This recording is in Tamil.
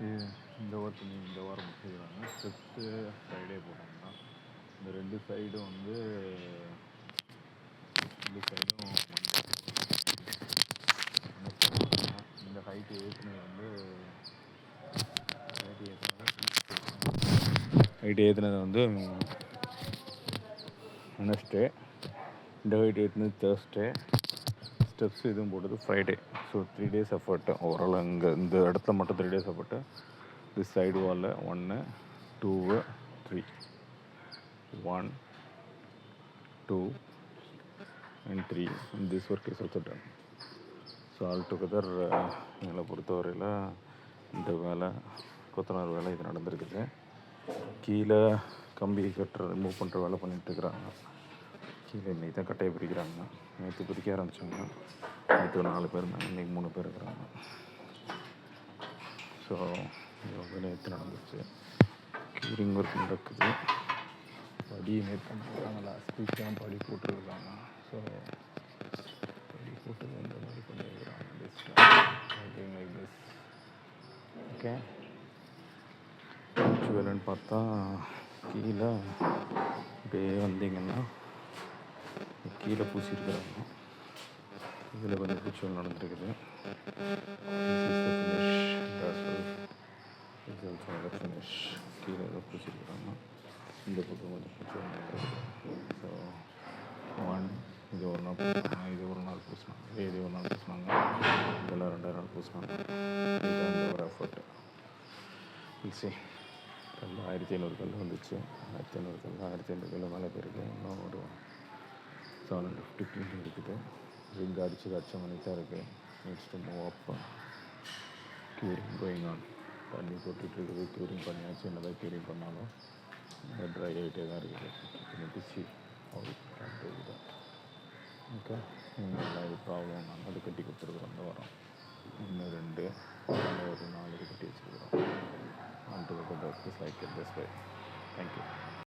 இது இந்த ஒர்க் இந்த வாரம் முடிச்சுக்கிறாங்க. ஸ்டெப்ஸு ஃப்ரைடே போட்டாங்கன்னா இந்த ரெண்டு சைடும் வந்து ரெண்டு சைடும் இந்த ஹைட்டு ஏற்றுனது வந்து ஹைட் ஏற்றுனது வந்து வெனஸ்டே, இந்த ஹைட் ஏற்றுனது தேர்ஸ்டே, ஸ்டெப்ஸ் இதுவும் போட்டது Friday. So 3 days effort overall. இங்கே இந்த இடத்துல மட்டும் 3 days எஃபர்ட்டு. திஸ் சைடு வாலில் 1 2 3 1 2 and 3 and this work is also done. So all together எங்களை பொறுத்தவரையில் இந்த வேலை கொத்தனார் வேலை இது நடந்திருக்குது. கீழே கம்பி ரிமூவ் பண்ணுற வேலை பண்ணிகிட்ருக்குறாங்க. கீழே இன்றைக்கி தான் கட்டையை பிரிக்கிறாங்க. நேற்று பிரிக்க ஆரம்பித்தாங்க. நேற்று 4 பேர் இருந்தாங்க, இன்றைக்கி 3 பேர் இருக்கிறாங்க. ஸோ இது வந்து நேற்று நடந்துச்சு. க்யூரிங் ஒர்க் நடக்குது. படி நேற்று பண்ணுறாங்க. லாஸ்ட் வீக் தான் படி போட்டுருக்காங்க. ஸோ படி போட்டு இந்த மாதிரி பண்ணியிருக்கிறாங்க. Like this. ஓகே, வேலைன்னு பார்த்தா கீழே இப்படியே வந்தீங்கன்னா கீழே பூசியிருக்கிறாங்க. இதில் கொஞ்சம் பூச்சி நடந்துருக்குது. ஃபினிஷ் கீழே ஏதோ பூசியிருக்கிறாங்க. இந்த பக்கம் கொஞ்சம் பூச்சி நடந்துருக்குது. ஸோ இது ஒரு நாள் பூசினாங்க, இது ஒரு நாள் பூசினாங்க, இது ஒரு நாள் பூசினாங்க, இதெல்லாம் 2 நாள் பூசினாங்க. இதுதான் இந்த ஒரு எஃபர்ட்டு. ஈஸி கல் 1500 கல் வந்துச்சு. 1500 கல் மேலே போயிருக்கு. இன்னும் ஒரு 750 கிலோ இருக்குது. ரிங் அடிச்ச மணி தான் இருக்குது. Next move up. Curing going on. தண்ணி போட்டுட்ருக்குது. க்யூரிங் பண்ணியாச்சு. என்னதான் க்யூரிங் பண்ணாலும் ட்ரை ஆகிட்டே தான் இருக்குது. PC out. ஓகே, எல்லாம் இது ப்ராப்ளம். நாங்கள் அது கட்டி கொடுத்துருக்குறோம் இந்த வாரம். 1 2 ஒரு 4 கட்டி வச்சுருக்குறோம். On to the good work is like this way. Thank you.